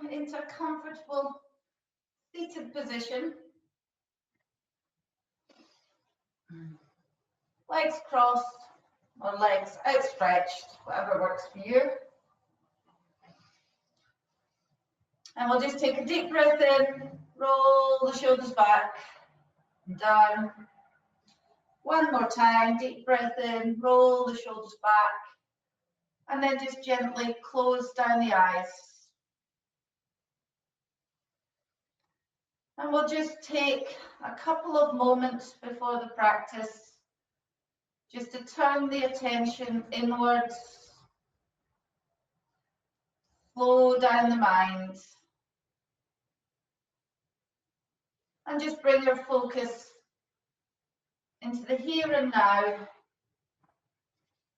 into a comfortable seated position. Legs crossed or legs outstretched, whatever works for you. And we'll just take a deep breath in, roll the shoulders back and down. One more time, deep breath in, roll the shoulders back, and then just gently close down the eyes. And we'll just take a couple of moments before the practice just to turn the attention inwards, slow down the mind, and just bring your focus into the here and now,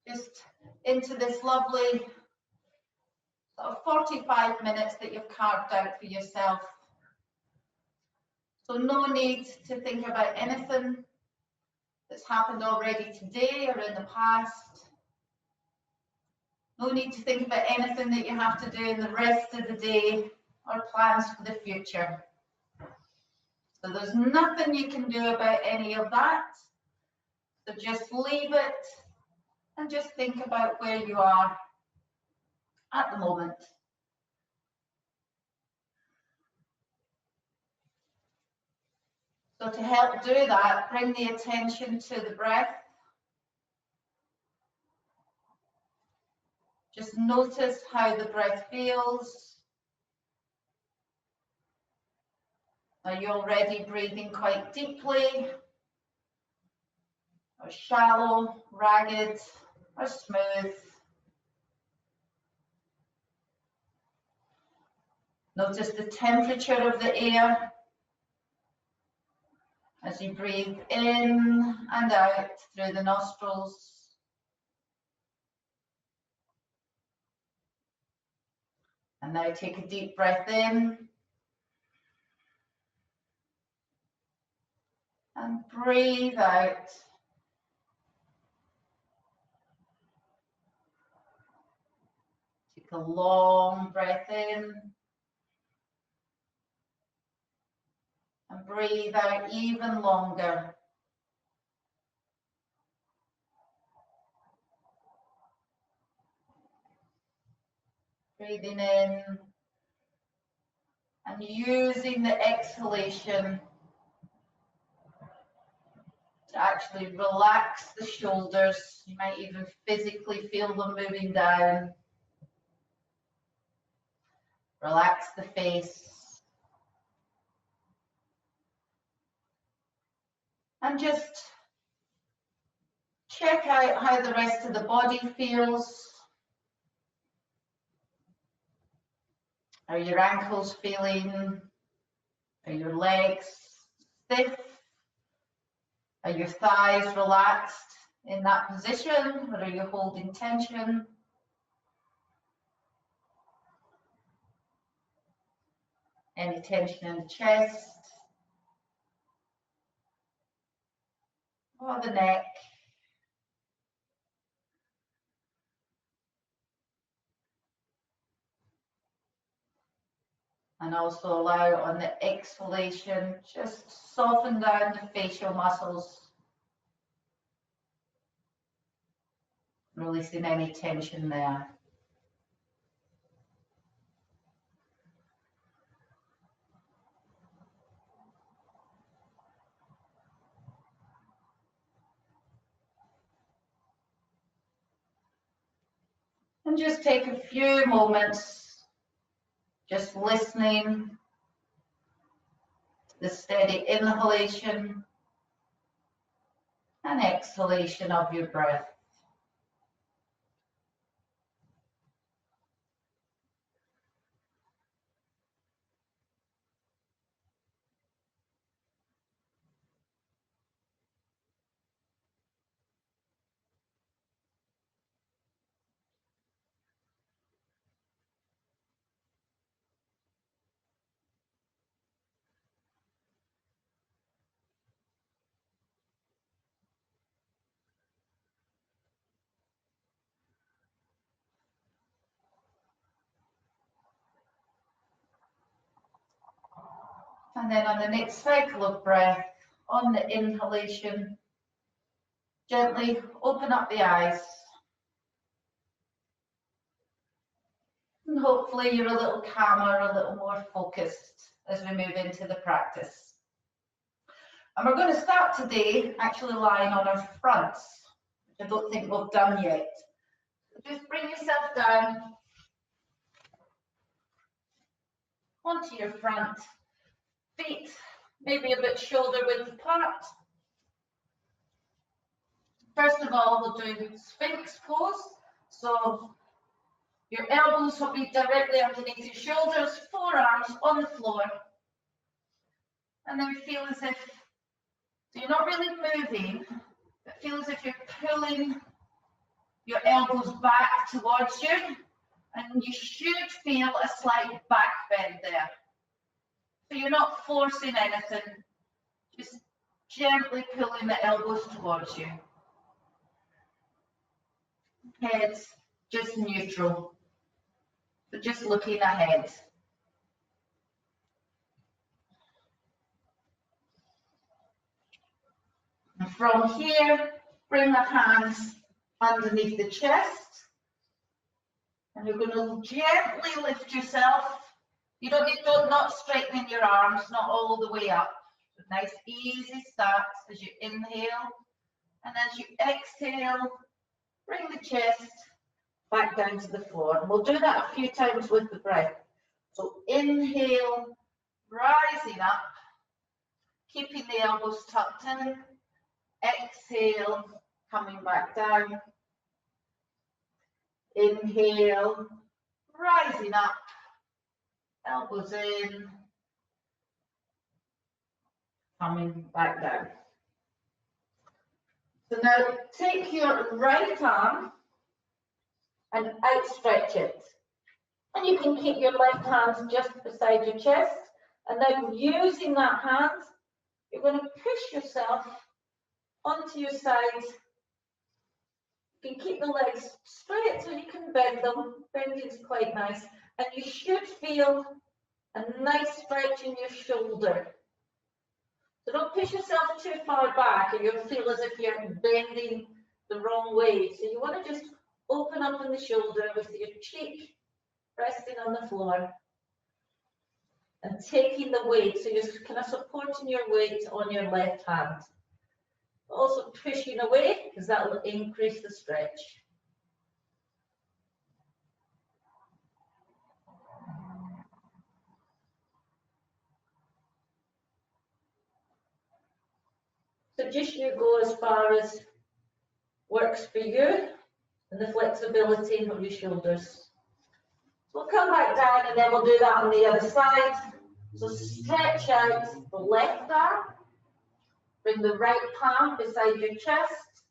just into this lovely sort of 45 minutes that you've carved out for yourself. So no need to think about anything that's happened already today or in the past. No need to think about anything that you have to do in the rest of the day or plans for the future. So there's nothing you can do about any of that. So just leave it and just think about where you are at the moment. So to help do that, bring the attention to the breath. Just notice how the breath feels. Are you already breathing quite deeply, or shallow, ragged, or smooth? Notice the temperature of the air as you breathe in and out through the nostrils. And now take a deep breath in and breathe out. Take a long breath in and breathe out even longer. Breathing in and using the exhalation to actually relax the shoulders. You might even physically feel them moving down. Relax the face. And just check out how the rest of the body feels. Are your ankles feeling? Are your legs stiff? Are your thighs relaxed in that position, or are you holding tension? Any tension in the chest or the neck? And also allow on the exhalation, just soften down the facial muscles, releasing any tension there. And just take a few moments just listening to the steady inhalation and exhalation of your breath. And then on the next cycle of breath, on the inhalation, gently open up the eyes. And hopefully you're a little calmer, a little more focused as we move into the practice. And we're going to start today actually lying on our fronts, which I don't think we've done yet. So just bring yourself down onto your front, feet maybe a bit shoulder width apart. First of all, we'll do Sphinx pose. So your elbows will be directly underneath your shoulders, forearms on the floor. And then feel as if, so you're not really moving, but feel as if you're pulling your elbows back towards you. And you should feel a slight back bend there. So you're not forcing anything, just gently pulling the elbows towards you. Head's just neutral, so just looking ahead. And from here, bring the hands underneath the chest. And you're going to gently lift yourself. You don't need to not straighten your arms, not all the way up. So nice easy start as you inhale. And as you exhale, bring the chest back down to the floor. And we'll do that a few times with the breath. So inhale, rising up, keeping the elbows tucked in. Exhale, coming back down. Inhale, rising up, elbows in, coming back down. So now take your right arm and outstretch it. And you can keep your left hand just beside your chest. And now using that hand, you're going to push yourself onto your side. You can keep the legs straight so you can bend them. Bending is quite nice. And you should feel a nice stretch in your shoulder. So don't push yourself too far back or you'll feel as if you're bending the wrong way. So you want to just open up in the shoulder with your cheek resting on the floor and taking the weight. So you're kind of supporting your weight on your left hand. Also pushing away because that will increase the stretch. So just you go as far as works for you and the flexibility of your shoulders. So we'll come back down and then we'll do that on the other side. So stretch out the left arm, bring the right palm beside your chest,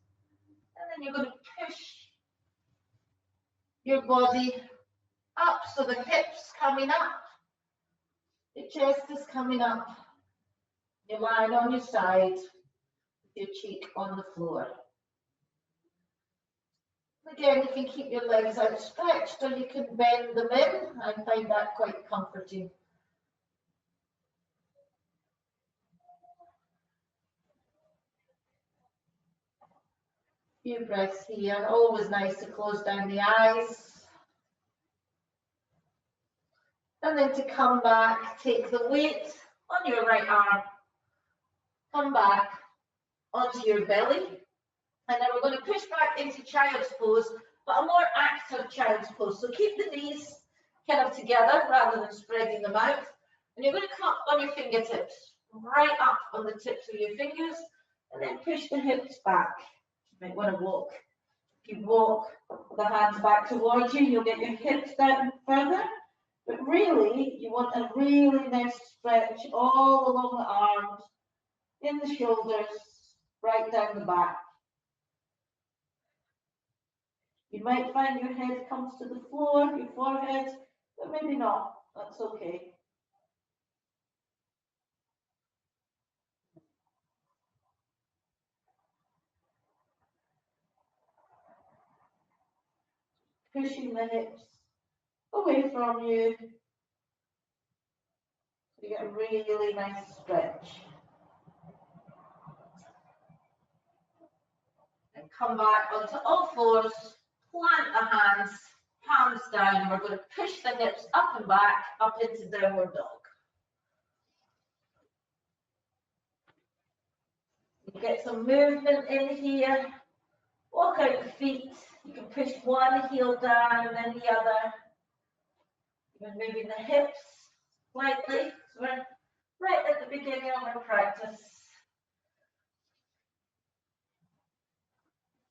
and then you're going to push your body up so the hips coming up, your chest is coming up, you're lying on your side with your cheek on the floor. Again, you can keep your legs outstretched or you can bend them in. I find that quite comforting. Few breaths here. Always nice to close down the eyes. And then to come back, take the weight on your right arm. Come back onto your belly. And then we're going to push back into child's pose, but a more active child's pose. So keep the knees kind of together rather than spreading them out. And you're going to come on your fingertips, right up on the tips of your fingers, and then push the hips back. You might want to walk. If you walk the hands back towards you, you'll get your hips down further. But really, you want a really nice stretch all along the arms, in the shoulders, right down the back. You might find your head comes to the floor, your forehead, but maybe not. That's okay. Pushing the hips away from you. So you get a really nice stretch. And come back onto all fours, plant the hands, palms down, and we're going to push the hips up and back, up into downward dog. You get some movement in here. Walk out the feet. You can push one heel down and then the other. Even moving the hips slightly. So we're right at the beginning of our practice.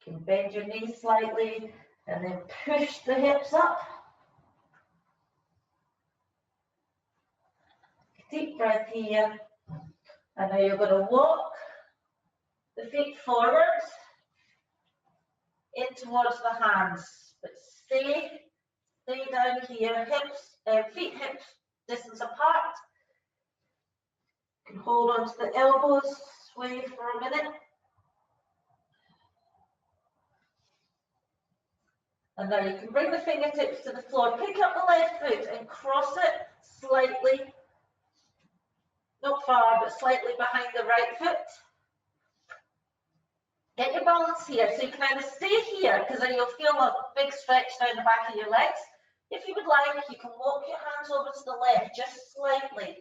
You can bend your knees slightly and then push the hips up. Deep breath here. And now you're going to walk the feet forwards in towards the hands. But stay down here, feet hips distance apart. You can hold on to the elbows, sway for a minute. And now you can bring the fingertips to the floor. Pick up the left foot and cross it slightly. Not far, but slightly behind the right foot. Get your balance here. So you can either stay here, because then you'll feel a big stretch down the back of your legs. If you would like, you can walk your hands over to the left, just slightly.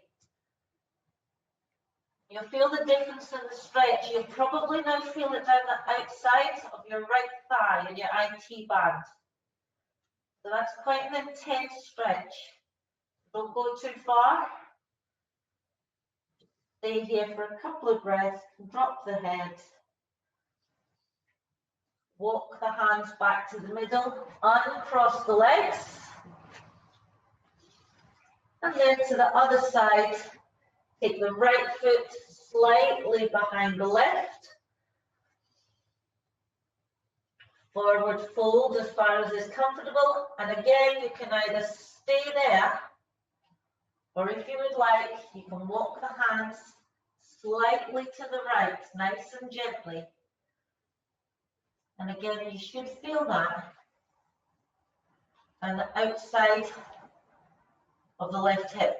You'll feel the difference in the stretch. You'll probably now feel it down the outside of your right thigh and your IT band. So that's quite an intense stretch. Don't go too far. Stay here for a couple of breaths. Drop the head. Walk the hands back to the middle. Uncross the legs. And then to the other side. Take the right foot slightly behind the left. Forward fold as far as is comfortable. And again, you can either stay there, or if you would like, you can walk the hands slightly to the right, nice and gently. And again, you should feel that. And the outside of the left hip.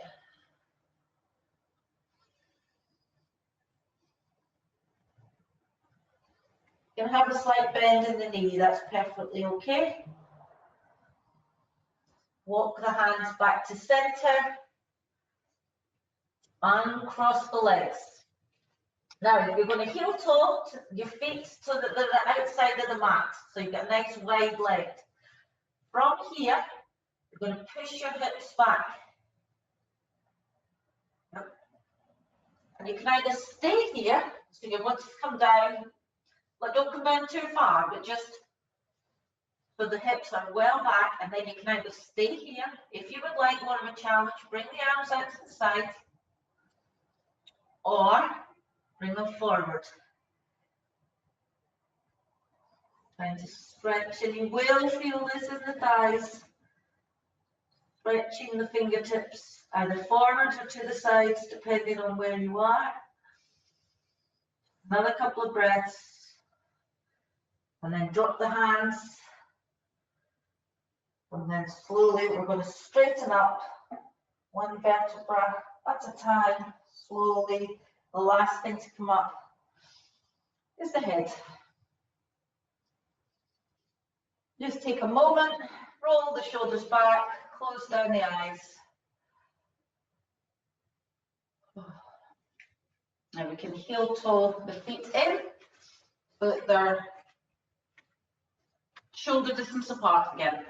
You can have a slight bend in the knee, that's perfectly okay. Walk the hands back to center. Uncross the legs. Now, you're going to heel toe your feet so that they're the outside of the mat. So you've got a nice wide leg. From here, you're going to push your hips back. And you can either stay here, so you want to come down, but don't come down too far, but just so the hips are well back, and then you can either stay here. If you would like more of a challenge, bring the arms out to the side, or bring them forward. Trying to stretch, and you will feel this in the thighs. Stretching the fingertips either forwards or to the sides, depending on where you are. Another couple of breaths. And then drop the hands. And then slowly we're going to straighten up one vertebra at a time. Slowly. The last thing to come up is the head. Just take a moment, roll the shoulders back, close down the eyes. Now we can heel toe the feet in so that they're shoulder distance apart again.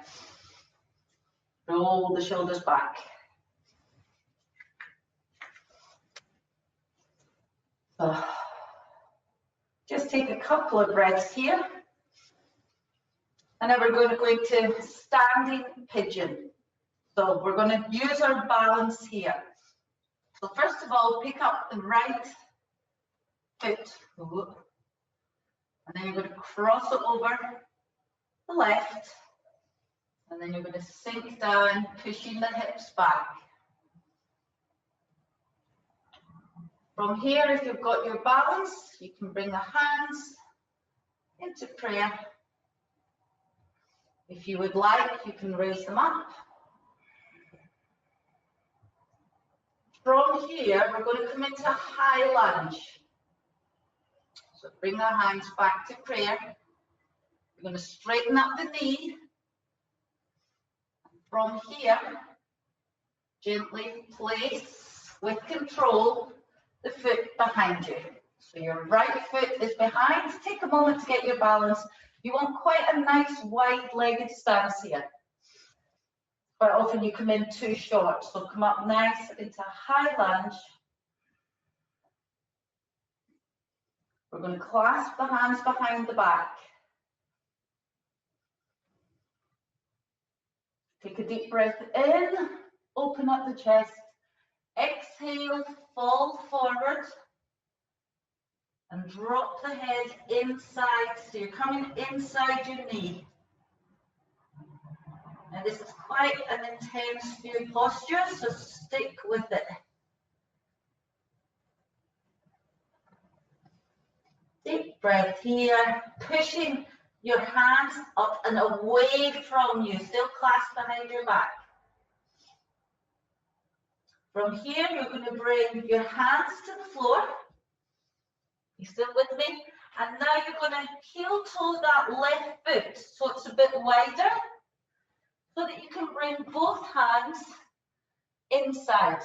Roll the shoulders back. Just take a couple of breaths here. And then we're going to go into standing pigeon. So we're going to use our balance here. So first of all, pick up the right foot. And then you're going to cross it over the left. And then you're going to sink down, pushing the hips back. From here, if you've got your balance, you can bring the hands into prayer. If you would like, you can raise them up. From here, we're going to come into high lunge. So bring our hands back to prayer. We're going to straighten up the knee. From here, gently place with control the foot behind you. So your right foot is behind. Take a moment to get your balance. You want quite a nice wide-legged stance here. Quite often you come in too short, so come up nice into high lunge. We're going to clasp the hands behind the back. Take a deep breath in, open up the chest. Exhale, fall forward and drop the head inside. So you're coming inside your knee. Now this is quite an intense new posture, so stick with it. Deep breath here, pushing your hands up and away from you, still clasped behind your back. From here, you're going to bring your hands to the floor. You still with me? And now you're going to heel toe that left foot so it's a bit wider, so that you can bring both hands inside.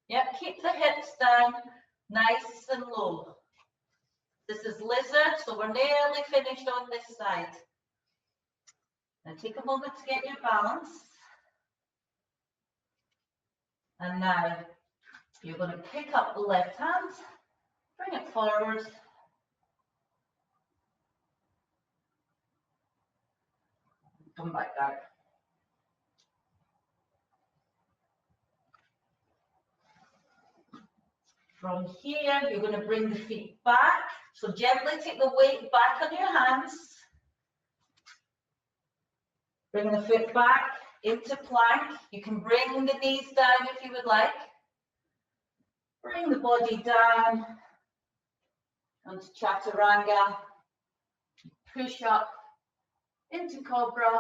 Yep, keep the hips down, nice and low. This is lizard, so we're nearly finished on this side. Now take a moment to get your balance. And now you're going to pick up the left hand, bring it forward. Come back down. From here, you're going to bring the feet back. So gently take the weight back on your hands. Bring the foot back into plank. You can bring the knees down if you would like. Bring the body down onto chaturanga. Push up into cobra.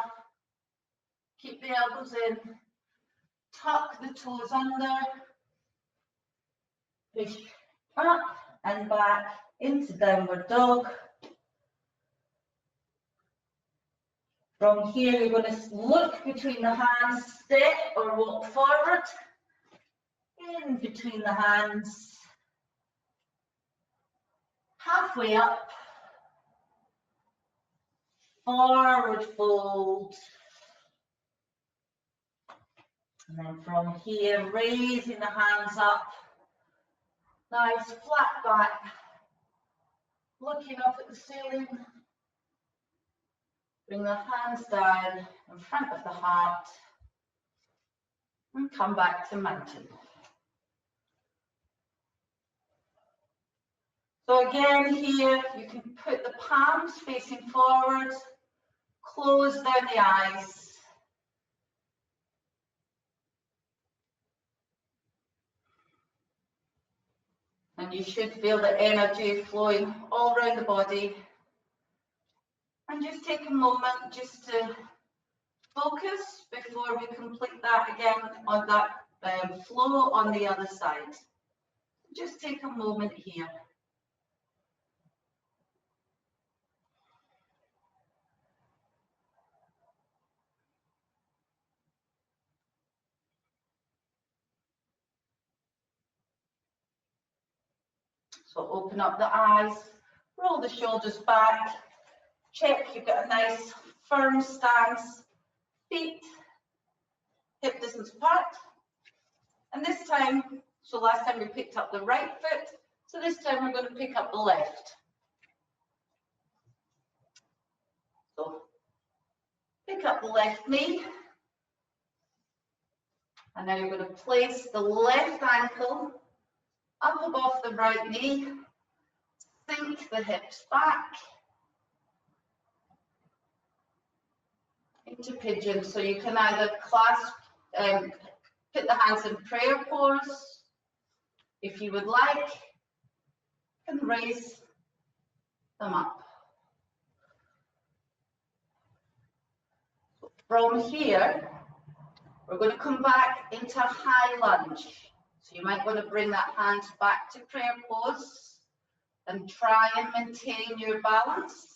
Keep the elbows in. Tuck the toes under. Push up and back into downward dog. From here, you're going to look between the hands, step or walk forward, in between the hands, halfway up, forward fold, and then from here, raising the hands up, nice flat back, looking up at the ceiling. Bring the hands down in front of the heart and come back to mountain. So again here, you can put the palms facing forward, close down the eyes. And you should feel the energy flowing all around the body. And just take a moment just to focus before we complete that again on that flow on the other side. Just take a moment here. So open up the eyes, roll the shoulders back, check you've got a nice firm stance, feet hip distance apart. And this time, so last time we picked up the right foot, so this time we're going to pick up the left. So pick up the left knee. And now you're going to place the left ankle up above the right knee, sink the hips back into pigeon. So you can either clasp, put the hands in prayer pose, if you would like, and raise them up. From here, we're going to come back into high lunge. So you might want to bring that hand back to prayer pose and try and maintain your balance.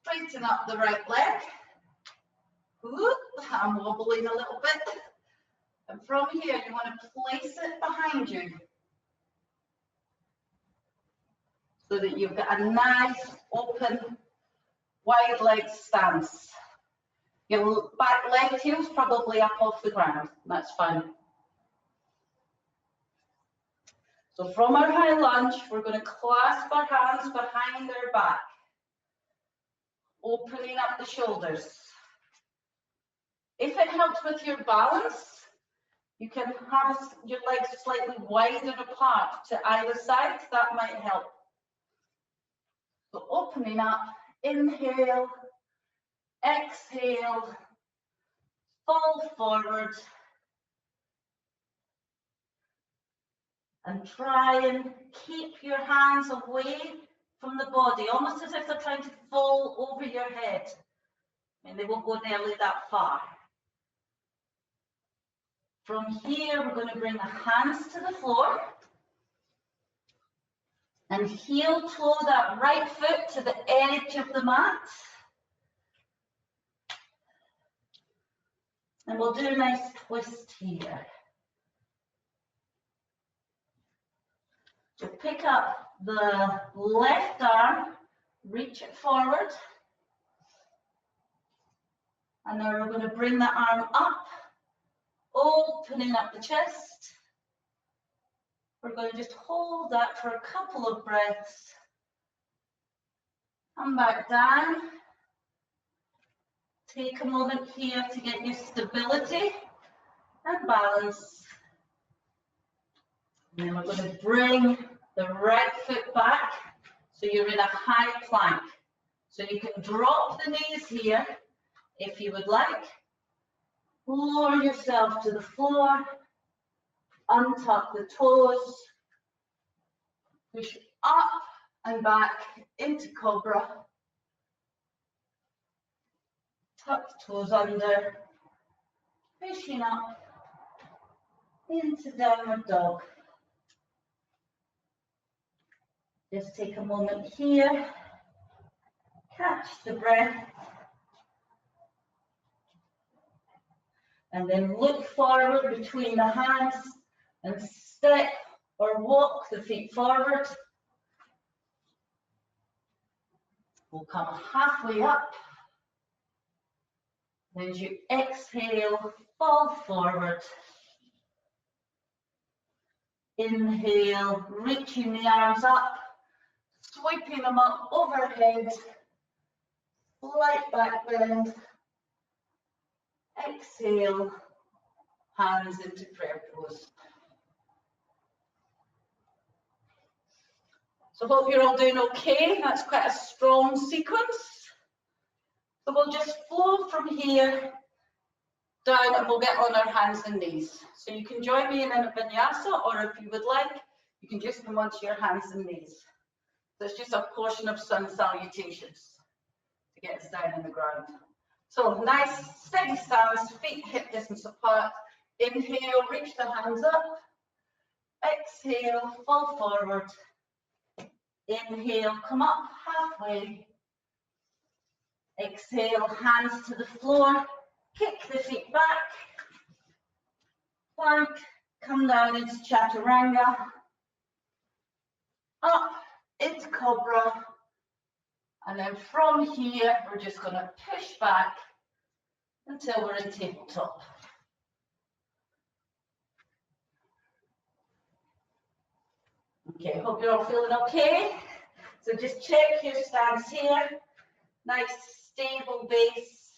Straighten up the right leg. Ooh, I'm wobbling a little bit. And from here, you want to place it behind you so that you've got a nice, open, wide leg stance. Your back leg heel's probably up off the ground. That's fine. So from our high lunge, we're going to clasp our hands behind our back, opening up the shoulders. If it helps with your balance, you can have your legs slightly wider apart to either side. That might help. So opening up, inhale, exhale, fall forward, and try and keep your hands away from the body, almost as if they're trying to fall over your head. And they won't go nearly that far. From here, we're going to bring the hands to the floor and heel toe that right foot to the edge of the mat. And we'll do a nice twist here. So pick up the left arm, reach it forward. And now we're going to bring the arm up, opening up the chest. We're going to just hold that for a couple of breaths. Come back down. Take a moment here to get your stability and balance. And then we're going to bring the right foot back so you're in a high plank. So you can drop the knees here if you would like. Lower yourself to the floor. Untuck the toes. Push up and back into cobra. Tuck the toes under. Pushing up into downward dog. Just take a moment here. Catch the breath. And then look forward between the hands and step or walk the feet forward. We'll come halfway up. Then as you exhale, fall forward. Inhale, reaching the arms up, sweeping them up overhead. Slight back bend. Exhale, hands into prayer pose. So hope you're all doing okay. That's quite a strong sequence. So we'll just flow from here down and we'll get on our hands and knees. So you can join me in a vinyasa, or if you would like, you can just come onto your hands and knees. So it's just a portion of sun salutations to get us down on the ground. So nice steady stance, feet hip distance apart. Inhale, reach the hands up. Exhale, fall forward. Inhale, come up halfway. Exhale, hands to the floor. Kick the feet back. Plank, come down into chaturanga. Up into cobra. And then from here, we're just going to push back until we're in tabletop. Okay, hope you're all feeling okay. So just check your stance here. Nice stable base.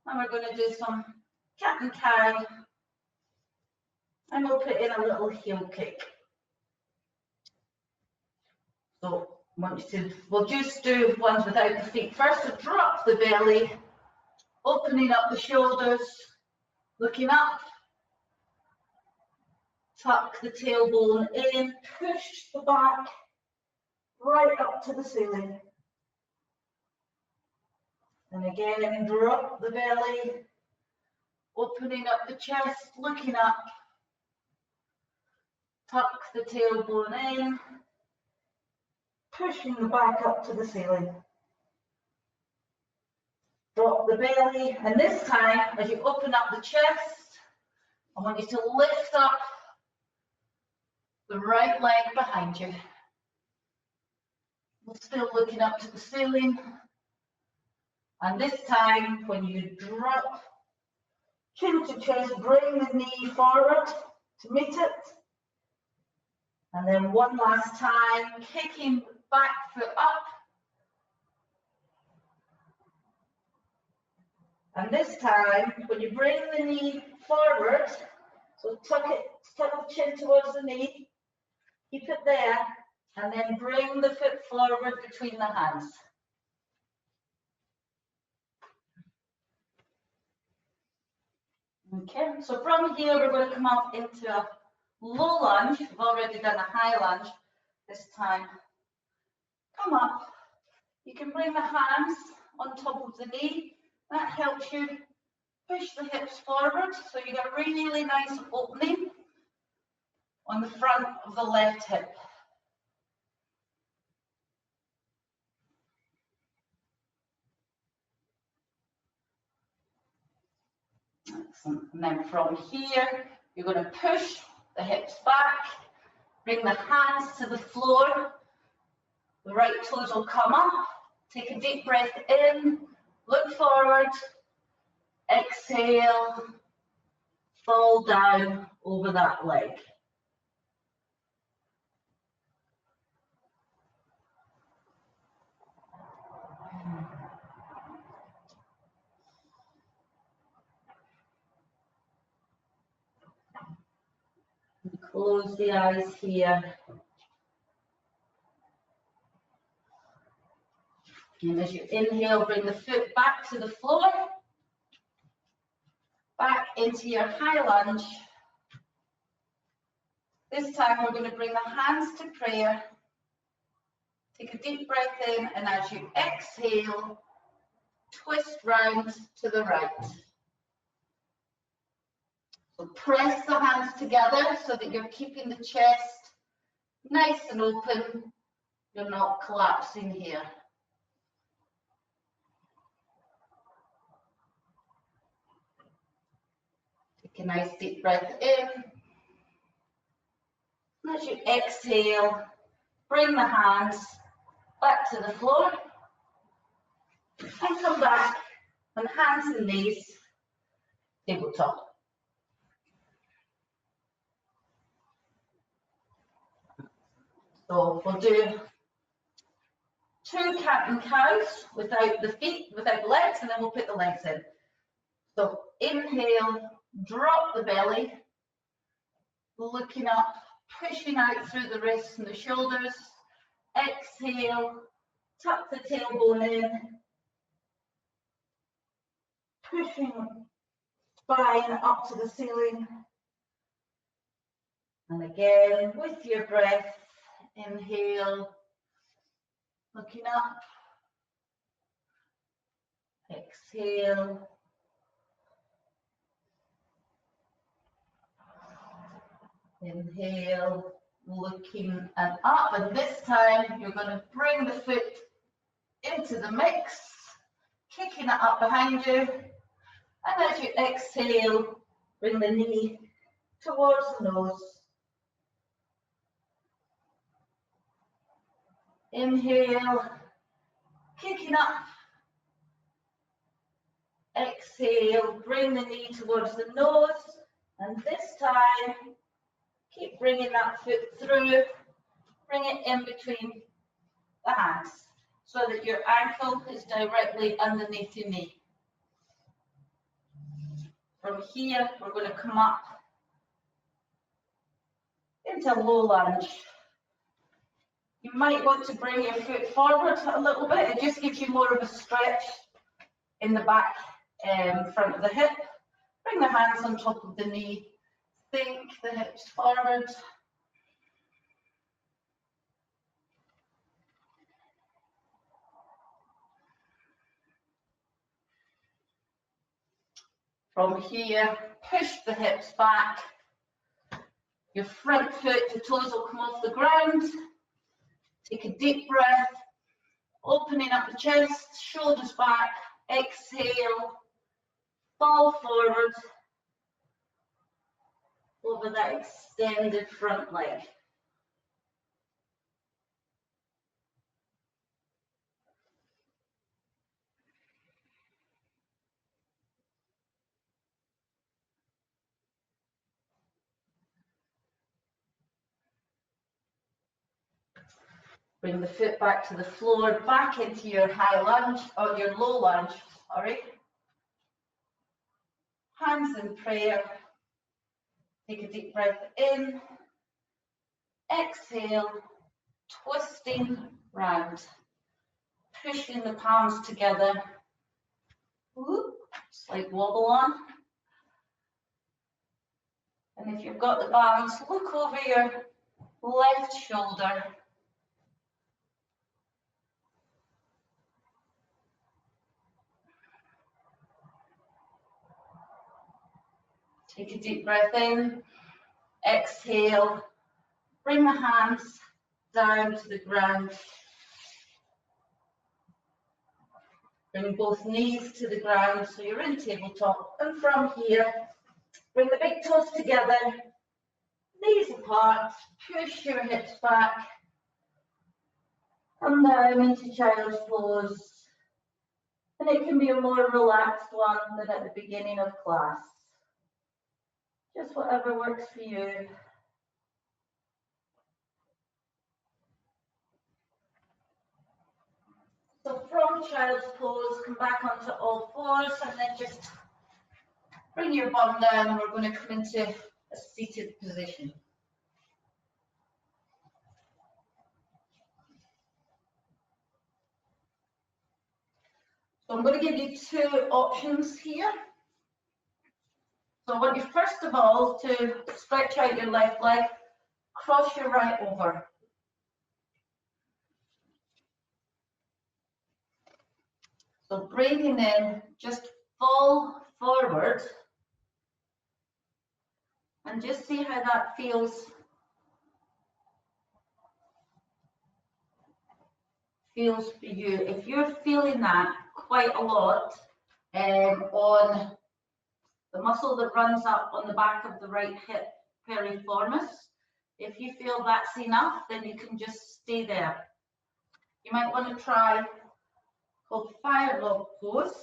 And we're going to do some cat and carry. And we'll put in a little heel kick. So we'll just do ones without the feet. First, so drop the belly, opening up the shoulders, looking up. Tuck the tailbone in, push the back right up to the ceiling. And again, drop the belly, Opening up the chest, looking up. Tuck the tailbone in. Pushing the back up to the ceiling. Drop the belly, and this time, as you open up the chest, I want you to lift up the right leg behind you. We're still looking up to the ceiling. And this time, when you drop, chin to chest, bring the knee forward to meet it. And then one last time, kicking back foot up. And this time, when you bring the knee forward, so tuck the chin towards the knee, keep it there, and then bring the foot forward between the hands. Okay, so from here, we're going to come up into a low lunge. We've already done a high lunge this time. Come up. You can bring the hands on top of the knee. That helps you push the hips forward, so you get a really nice opening on the front of the left hip. Excellent. And then from here, you're going to push the hips back, bring the hands to the floor. The right toes will come up. Take a deep breath in, look forward, exhale, fall down over that leg. And close the eyes here. And as you inhale, bring the foot back to the floor, back into your high lunge. This time we're going to bring the hands to prayer. Take a deep breath in, and as you exhale, twist round to the right. So press the hands together so that you're keeping the chest nice and open. You're not collapsing here. Take a nice deep breath in. And as you exhale, bring the hands back to the floor and come back on hands and knees, tabletop. So we'll do 2 cat and cows without the feet, without the legs, and then we'll put the legs in. So inhale, drop the belly, looking up, pushing out through the wrists and the shoulders. Exhale, tuck the tailbone in, pushing spine up to the ceiling. And again, with your breath, inhale, looking up, exhale, inhale, looking and up, and this time you're going to bring the foot into the mix, kicking it up behind you, and as you exhale, bring the knee towards the nose. Inhale, kicking up. Exhale, bring the knee towards the nose, and this time, keep bringing that foot through, bring it in between the hands, so that your ankle is directly underneath your knee. From here, we're going to come up into low lunge. You might want to bring your foot forward a little bit. It just gives you more of a stretch in the back, front of the hip. Bring the hands on top of the knee. Sink the hips forward. From here, push the hips back. Your front foot, the toes will come off the ground. Take a deep breath, opening up the chest, shoulders back. Exhale, fall forward over that extended front leg. Bring the foot back to the floor, back into your high lunge, or your low lunge, sorry. Hands in prayer. Take a deep breath in. Exhale, twisting round. Pushing the palms together. Whoop, slight wobble on. And if you've got the balance, look over your left shoulder. Take a deep breath in, exhale, bring the hands down to the ground. Bring both knees to the ground so you're in tabletop. And from here, bring the big toes together, knees apart, push your hips back. Come down into child's pose. And it can be a more relaxed one than at the beginning of class. Just whatever works for you. So from child's pose, come back onto all fours and then just bring your bum down and we're going to come into a seated position. So I'm going to give you two options here. So I want you first of all to stretch out your left leg, cross your right over. So breathing in, just fall forward and just see how that feels. Feels for you. If you're feeling that quite a lot on the muscle that runs up on the back of the right hip, piriformis, if you feel that's enough, then you can just stay there. You might want to try called fire log pose.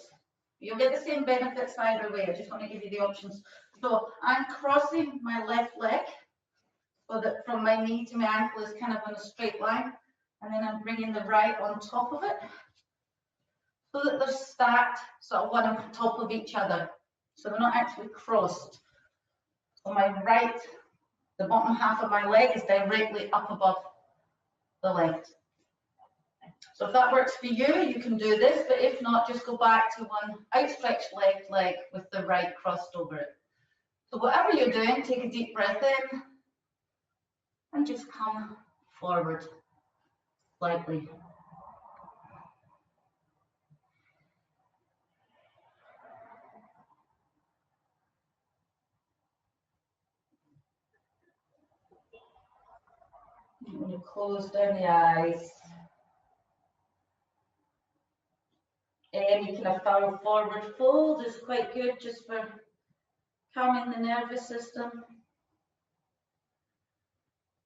You'll get the same benefits either way. I just want to give you the options. So I'm crossing my left leg so that from my knee to my ankle is kind of on a straight line. And then I'm bringing the right on top of it so that they're stacked sort of one on top of each other. So they're not actually crossed. So my right, the bottom half of my leg is directly up above the left. So if that works for you, you can do this, but if not, just go back to one outstretched left leg with the right crossed over it. So whatever you're doing, take a deep breath in and just come forward slightly. I'm going to close down the eyes. And you can have forward fold is quite good just for calming the nervous system.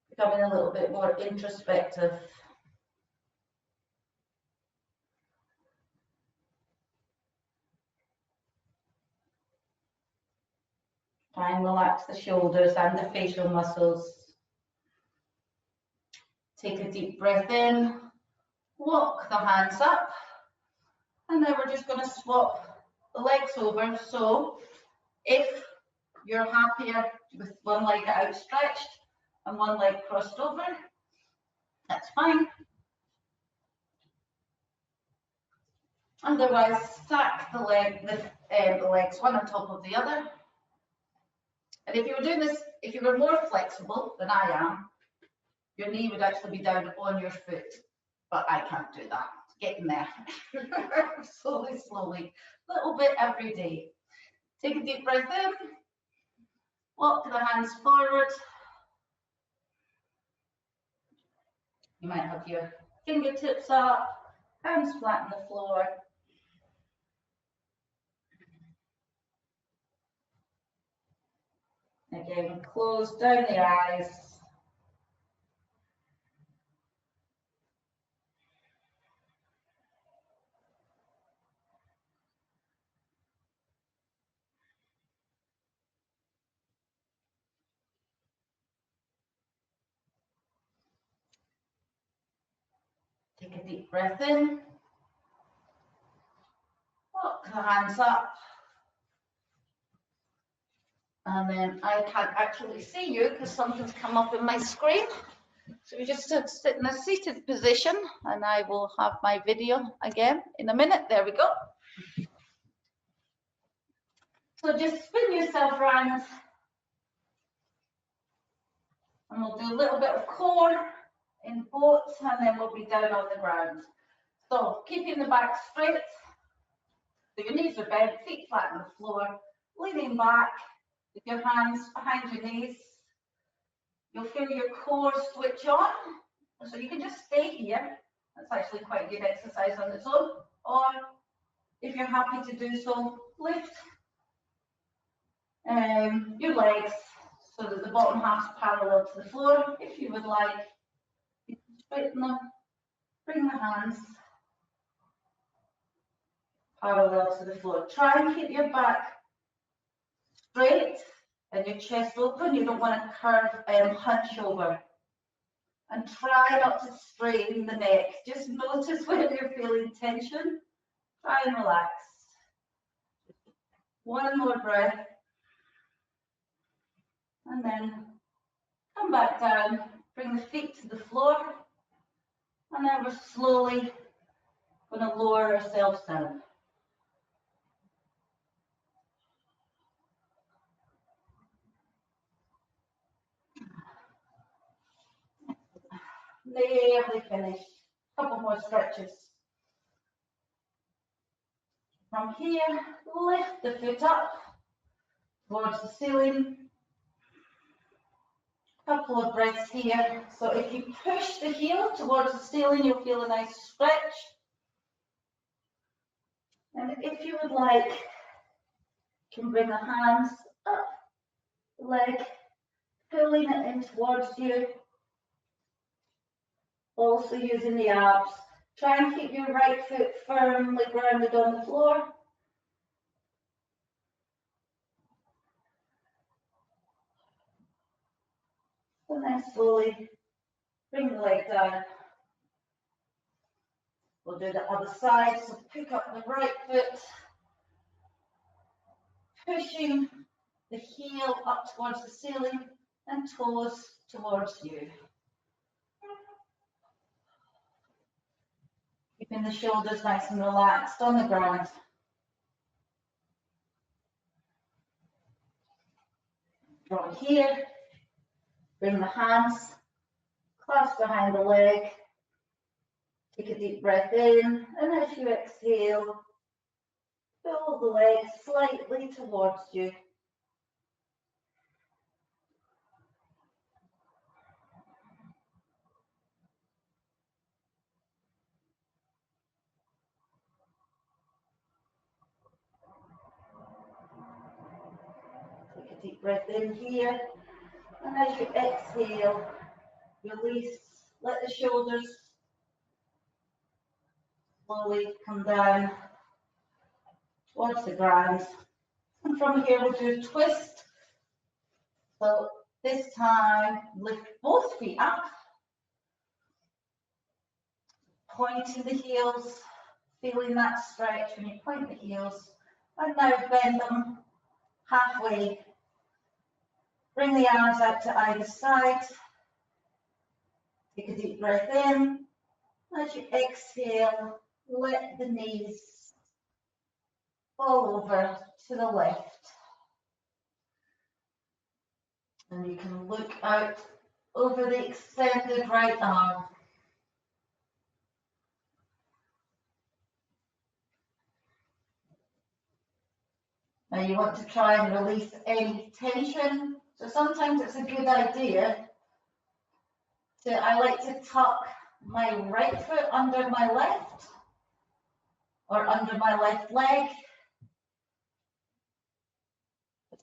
Becoming a little bit more introspective. Try and relax the shoulders and the facial muscles. Take a deep breath in, walk the hands up, and then we're just going to swap the legs over. So if you're happier with one leg outstretched and one leg crossed over, that's fine. Otherwise, stack the legs one on top of the other. And if you were doing this, if you were more flexible than I am, your knee would actually be down on your foot, but I can't do that. Getting there. Slowly, slowly, a little bit every day. Take a deep breath in. Walk the hands forward. You might have your fingertips up, hands flat on the floor. Again, close down the eyes. Take a deep breath in. Walk the hands up. And then I can't actually see you because something's come up in my screen. So we just sit in a seated position and I will have my video again in a minute. There we go. So just spin yourself around and we'll do a little bit of core in both and then we'll be down on the ground. So keeping the back straight, so your knees are bent, feet flat on the floor, leaning back with your hands behind your knees. You'll feel your core switch on. So you can just stay here. That's actually quite a good exercise on its own. Or if you're happy to do so, lift your legs so that the bottom half's parallel to the floor. If you would like, you can straighten them, bring the hands parallel to the floor. Try and keep your back straight and your chest open. You don't want to curve hunch over. And try not to strain the neck. Just notice when you're feeling tension. Try and relax. One more breath. And then come back down. Bring the feet to the floor. And then we're slowly going to lower ourselves down. Nearly finished. Couple more stretches. From here, lift the foot up towards the ceiling. Couple of breaths here. So if you push the heel towards the ceiling, you'll feel a nice stretch. And if you would like, you can bring the hands up, leg, pulling it in towards you. Also using the abs. Try and keep your right foot firmly grounded on the floor. And then slowly bring the leg down. We'll do the other side, so pick up the right foot, pushing the heel up towards the ceiling and toes towards you. Keeping the shoulders nice and relaxed on the ground. From here, bring the hands, clasp behind the leg. Take a deep breath in, and as you exhale, pull the legs slightly towards you. Take a deep breath in here, and as you exhale, release, let the shoulders slowly come down towards the ground. And from here we'll do a twist. So this time, lift both feet up, pointing the heels, feeling that stretch when you point the heels, and now bend them halfway. Bring the arms out to either side. Take a deep breath in. As you exhale, let the knees fall over to the left. And you can look out over the extended right arm. Now you want to try and release any tension. So sometimes it's a good idea I like to tuck my right foot under my left or under my left leg.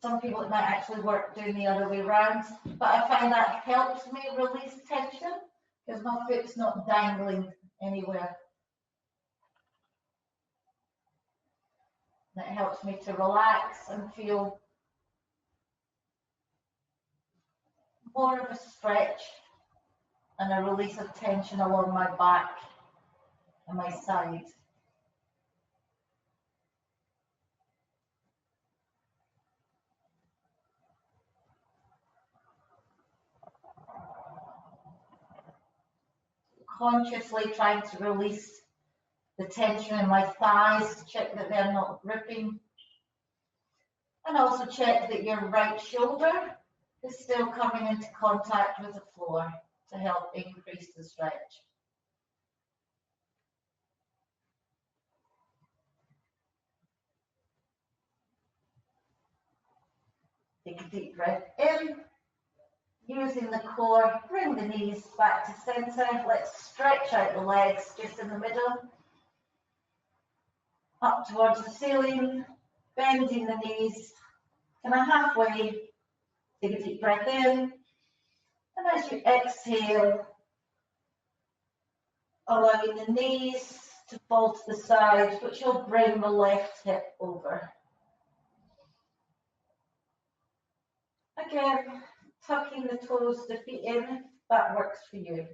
Some people, it might actually work doing the other way around, but I find that helps me release tension because my foot's not dangling anywhere. And it helps me to relax and feel more of a stretch and a release of tension along my back and my side. Consciously trying to release the tension in my thighs, check that they're not gripping. And also check that your right shoulder is still coming into contact with the floor to help increase the stretch. Take a deep breath in. Using the core, bring the knees back to center. Let's stretch out the legs just in the middle. Up towards the ceiling, bending the knees. Kind of halfway. Take a deep breath in. And as you exhale, allowing the knees to fall to the side, which will bring the left hip over. Again, tucking the toes, the feet in, if that works for you.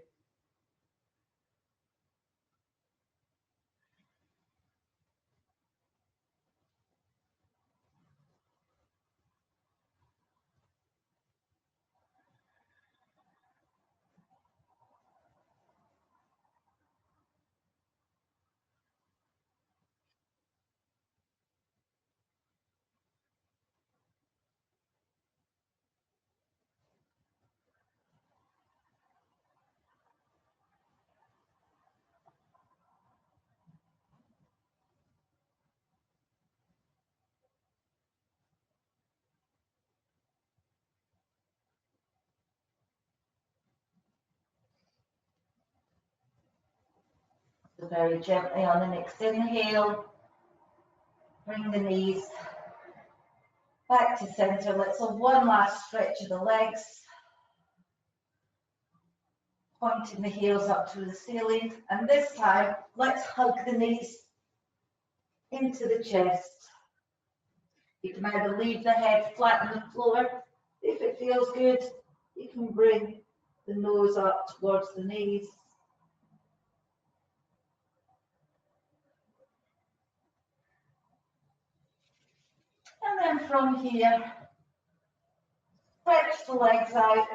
So very gently on the next inhale, bring the knees back to center. Let's have one last stretch of the legs. Pointing the heels up to the ceiling. And this time, let's hug the knees into the chest. You can either leave the head flat on the floor. If it feels good, you can bring the nose up towards the knees. And then from here, stretch the legs out.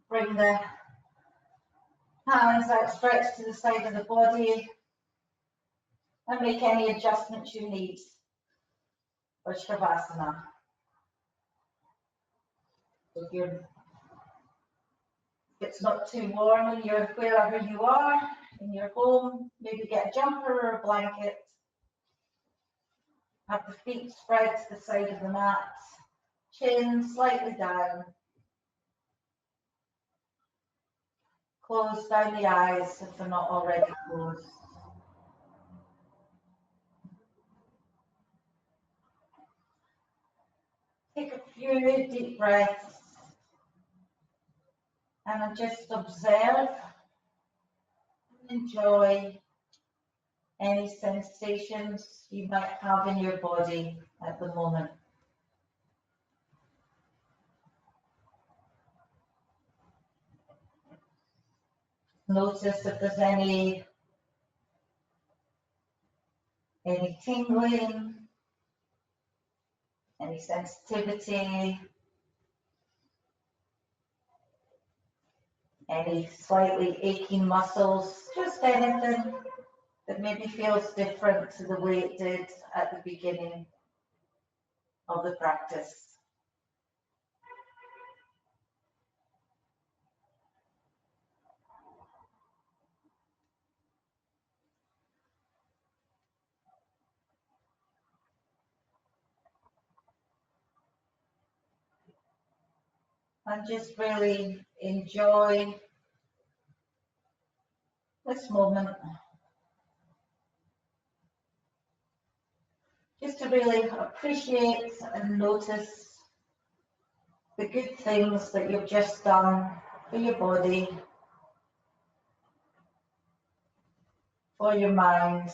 Bring the hands outstretched to the side of the body and make any adjustments you need for Shavasana. If it's not too warm and you're wherever you are, in your home, maybe get a jumper or a blanket. Have the feet spread to the side of the mat, chin slightly down. Close down the eyes if they're not already closed. Take a few deep breaths and just observe and enjoy any sensations you might have in your body at the moment. Notice if there's any tingling, any sensitivity, any slightly aching muscles, just anything that maybe feels different to the way it did at the beginning of the practice. and just really enjoy this moment. Just to really appreciate and notice the good things that you've just done for your body, for your mind.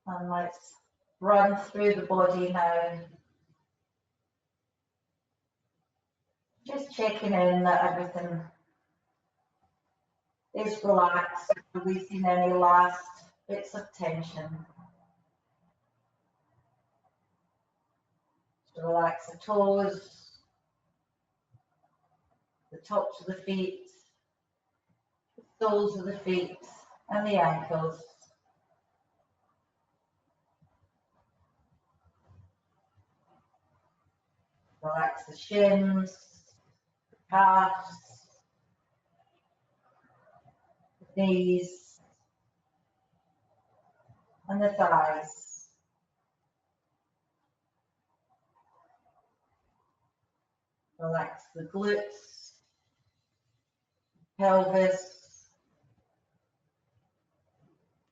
And let's run through the body now. Just checking in that everything is relaxed, releasing any last bits of tension. So relax the toes, the tops of the feet, the soles of the feet, and the ankles. Relax the shins, the calves, the knees, and the thighs. Relax the glutes, pelvis,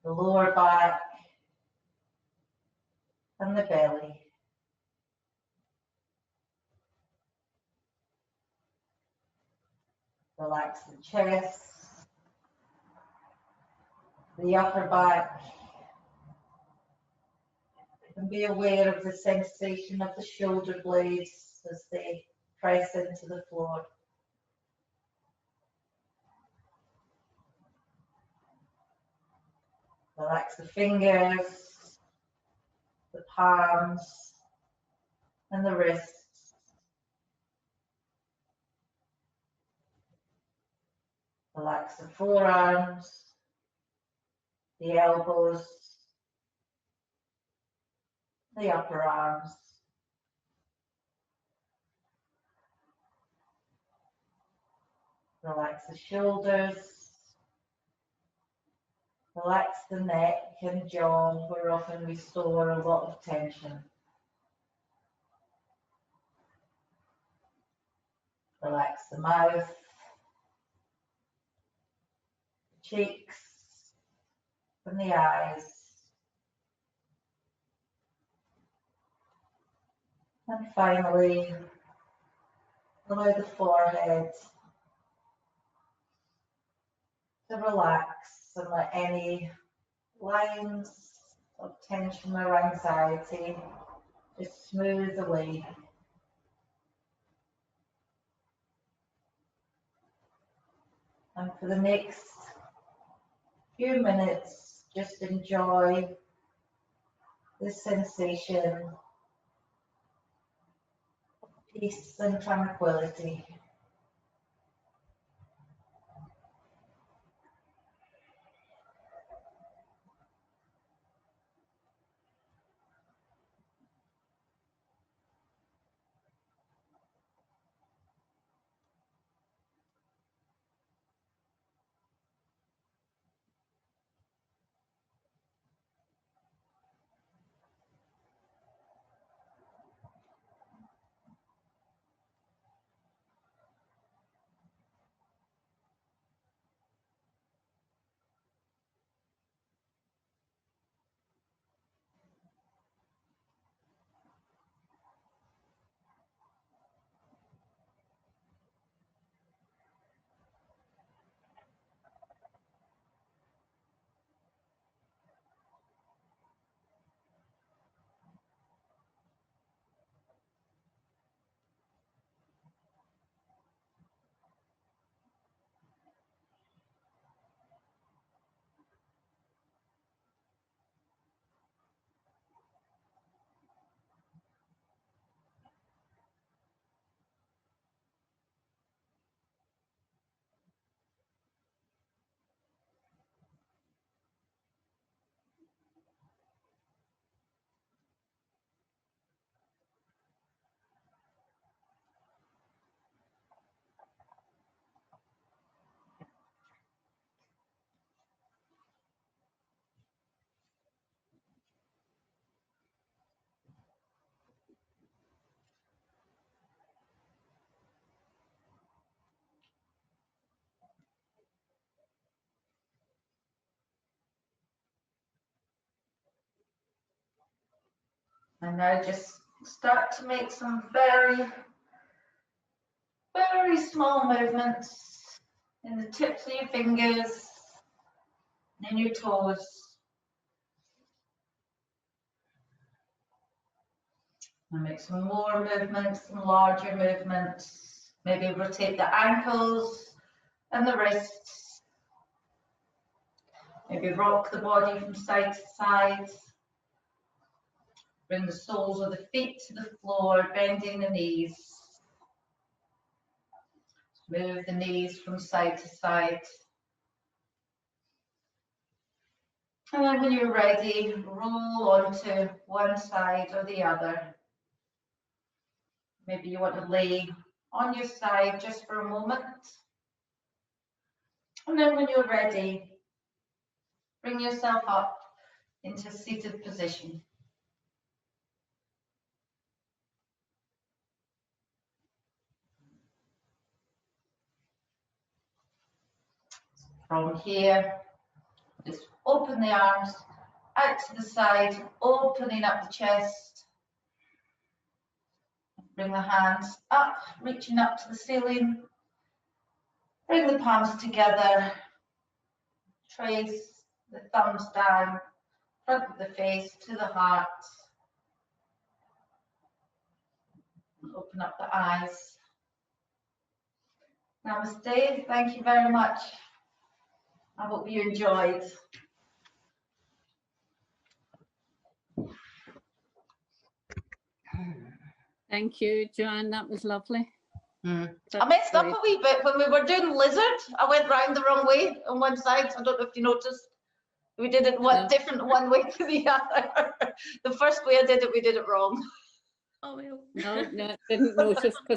the lower back, and the belly. Relax the chest, the upper back, and be aware of the sensation of the shoulder blades as they press into the floor. Relax the fingers, the palms, and the wrists. Relax the forearms, the elbows, the upper arms. Relax the shoulders. Relax the neck and jaw, where often we store a lot of tension. Relax the mouth, the cheeks, and the eyes. And finally, allow the forehead to relax and let any lines of tension or anxiety just smooth away. And for the next few minutes, just enjoy this sensation of peace and tranquility. And now just start to make some very, very small movements in the tips of your fingers and in your toes. And make some more movements, some larger movements. Maybe rotate the ankles and the wrists. Maybe rock the body from side to side. Bring the soles of the feet to the floor, bending the knees. Move the knees from side to side. And then when you're ready, roll onto one side or the other. Maybe you want to lay on your side just for a moment. And then when you're ready, bring yourself up into seated position. From here, just open the arms out to the side, opening up the chest. Bring the hands up, reaching up to the ceiling. Bring the palms together. Trace the thumbs down, front of the face to the heart. Open up the eyes. Namaste. Thank you very much. I hope you enjoyed. Thank you, Joanne. That was lovely. I messed up a wee bit when we were doing lizard. I went round the wrong way on one side. I don't know if you noticed. We did it one different one way to the other. The first way I did it, we did it wrong. Oh, well. No, didn't notice because